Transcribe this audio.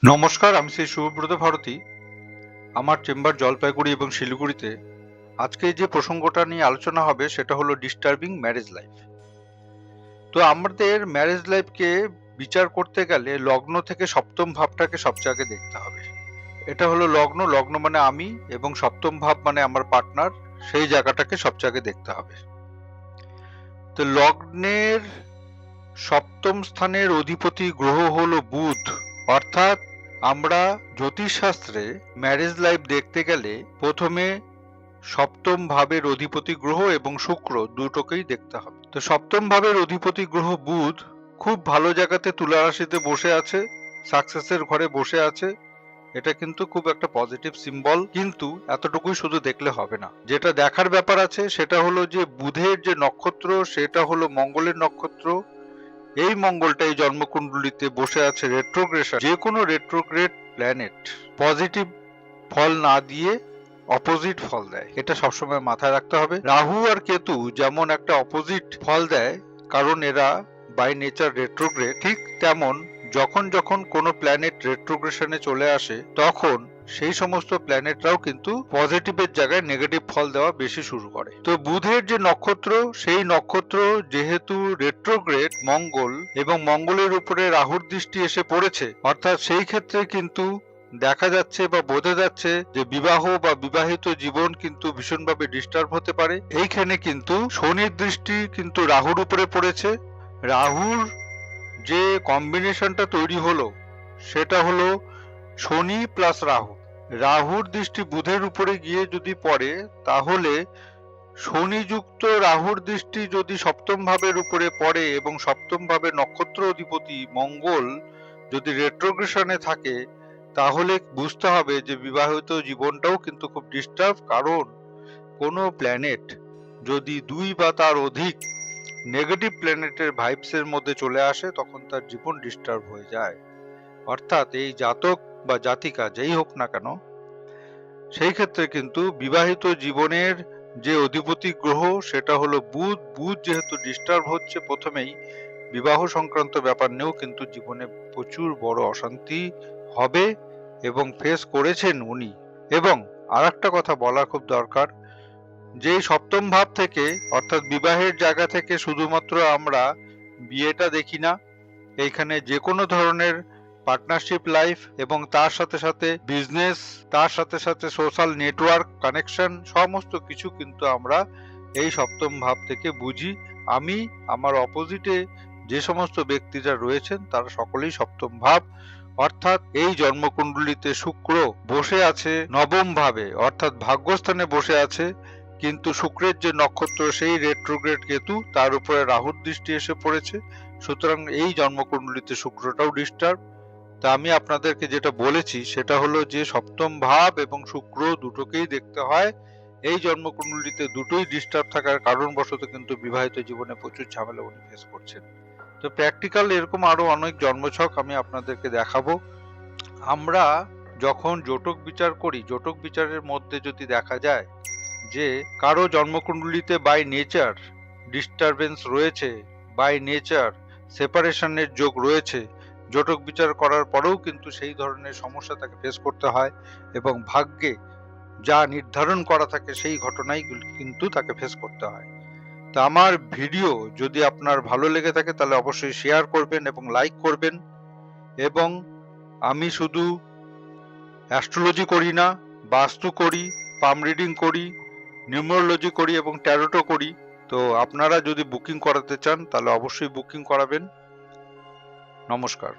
নমস্কার, আমি শ্রী শুভব্রত ভারতী। আমার চেম্বার জলপাইগুড়ি এবং শিলিগুড়িতে। আজকে যে প্রসঙ্গটা নিয়ে আলোচনা হবে সেটা হলো ডিস্টার্বিং ম্যারেজ লাইফ। তো আমাদের ম্যারেজ লাইফকে বিচার করতে গেলে লগ্ন থেকে সপ্তম ভাবটাকে সবচেয়ে আগে দেখতে হবে। এটা হলো লগ্ন, লগ্ন মানে আমি, এবং সপ্তম ভাব মানে আমার পার্টনার। সেই জায়গাটাকে সবচেয়ে আগে দেখতে হবে। তো লগ্নের সপ্তম স্থানের অধিপতি গ্রহ হলো বুধ। অর্থাৎ আমরা জ্যোতিষশাস্ত্রে ম্যারেজ লাইফ দেখতে গেলে প্রথমে সপ্তম ভাবের অধিপতি গ্রহ এবং শুক্র দুটোকেই দেখতে হবে। তো সপ্তম ভাবের অধিপতি গ্রহ বুধ খুব ভালো জায়গাতে তুলা রাশিতে বসে আছে, সাকসেসের ঘরে বসে আছে। এটা কিন্তু খুব একটা পজিটিভ সিম্বল, কিন্তু এতটুকুই শুধু দেখলে হবে না। যেটা দেখার ব্যাপার আছে সেটা হলো যে বুধের যে নক্ষত্র সেটা হলো মঙ্গলের নক্ষত্র। এই মঙ্গলটা এই জন্মকুণ্ডলিতে বসে আছে রেট্রোগ্রেশন। যে কোনো রেট্রোগ্রেড প্ল্যানেট পজিটিভ ফল না দিয়ে অপোজিট ফল দেয়, এটা সবসময় মাথায় রাখতে হবে। রাহু আর কেতু যেমন একটা অপোজিট ফল দেয়, কারণ এরা বাই নেচার রেট্রোগ্রেড, ঠিক তেমন যখন যখন কোনো প্ল্যানেট রেট্রোগ্রেশনে চলে আসে তখন সেই সমস্ত প্ল্যানেটরাও কিন্তু পজিটিভের জায়গায় নেগেটিভ ফল দেওয়া বেশি শুরু করে। তো বুধের যে নক্ষত্র, সেই নক্ষত্র যেহেতু রেট্রোগ্রেড মঙ্গল, এবং মঙ্গলের উপরে রাহুর দৃষ্টি এসে পড়েছে, অর্থাৎ সেই ক্ষেত্রে কিন্তু দেখা যাচ্ছে বা বোঝা যাচ্ছে যে বিবাহ বা বিবাহিত জীবন কিন্তু ভীষণভাবে ডিস্টার্ব হতে পারে। এইখানে কিন্তু শনির দৃষ্টি কিন্তু রাহুর উপরে পড়েছে। রাহুর যে কম্বিনেশনটা তৈরি হলো সেটা হলো শনি প্লাস রাহু। রাহুর দৃষ্টি বুধের উপরে গিয়ে যদি পড়ে, তাহলে শনিযুক্ত রাহুর দৃষ্টি যদি সপ্তম ভাবের উপরে পড়ে এবং সপ্তম ভাবের নক্ষত্র অধিপতি মঙ্গল যদি রেট্রোগ্রেশনে থাকে, তাহলে বুঝতে হবে যে বিবাহিত জীবনটাও কিন্তু খুব ডিস্টার্ব। কারণ কোনো প্ল্যানেট যদি দুই বা তার অধিক নেগেটিভ প্ল্যানেটের ভাইবসের মধ্যে চলে আসে তখন তার জীবন ডিস্টার্ব হয়ে যায়। অর্থাৎ এই জাতক বা জাতিকা যেই হোক না কেন, সেই ক্ষেত্রে কিন্তু বিবাহিত জীবনের যে অধিপতি গ্রহ সেটা হলো বুধ। বুধ যেহেতু ডিস্টার্ব হচ্ছে, প্রথমেই বিবাহ সংক্রান্ত ব্যাপার নিয়েও কিন্তু জীবনে প্রচুর বড় অশান্তি হবে এবং ফেস করেছেন উনি। এবং আরেকটা কথা বলা খুব দরকার, যে সপ্তম ভাব থেকে অর্থাৎ বিবাহের জায়গা থেকে শুধুমাত্র আমরা বিয়েটা দেখি না, এইখানে যে কোনো ধরনের পার্টনারশিপ লাইফ এবং তার সাথে সাথে বিজনেস, তার সাথে সাথে সোশ্যাল নেটওয়ার্ক কানেকশন, সমস্ত কিছু কিন্তু আমরা এই সপ্তম ভাব থেকে বুঝি। আমি, আমার অপোজিটে যে সমস্ত ব্যক্তিরা রয়েছেন তারা সকলেই সপ্তম ভাব। অর্থাৎ এই জন্মকুণ্ডলিতে শুক্র বসে আছে নবম ভাবে, অর্থাৎ ভাগ্যস্থানে বসে আছে, কিন্তু শুক্রের যে নক্ষত্র সেই রেট্রোগ্রেড কেতু, তার উপরে রাহুর দৃষ্টি এসে পড়েছে। সুতরাং এই জন্মকুণ্ডলিতে শুক্রটাও ডিস্টার্ব। তা আমি আপনাদেরকে যেটা বলেছি সেটা হলো যে সপ্তম ভাব এবং শুক্র দুটোকেই দেখতে হয়। এই জন্মকুণ্ডলিতে দুটোই ডিস্টার্ব থাকার কারণবশত কিন্তু বিবাহিত জীবনে প্রচুর ঝামেলা উনি ফেস করছেন। তো প্র্যাকটিক্যাল এরকম আরো অনেক জন্মছক আমি আপনাদেরকে দেখাবো। আমরা যখন জটক বিচার করি, জটক বিচারের মধ্যে যদি দেখা যায় যে কারো জন্মকুণ্ডলিতে বাই নেচার ডিস্টারবেন্স রয়েছে, বাই নেচার সেপারেশনের যোগ রয়েছে, জটক বিচার করার পরেও কিন্তু সেই ধরনের সমস্যা তাকে ফেস করতে হয়, এবং ভাগ্যে যা নির্ধারণ করা থাকে সেই ঘটনাই কিন্তু তাকে ফেস করতে হয়। তা আমার ভিডিও যদি আপনার ভালো লেগে থাকে তাহলে অবশ্যই শেয়ার করবেন এবং লাইক করবেন। এবং আমি শুধু অ্যাস্ট্রোলজি করি না, বাস্তু করি, পাম রিডিং করি, নিউমারোলজি করি এবং ট্যারোটও করি। তো আপনারা যদি বুকিং করাতে চান তাহলে অবশ্যই বুকিং করাবেন। নমস্কার।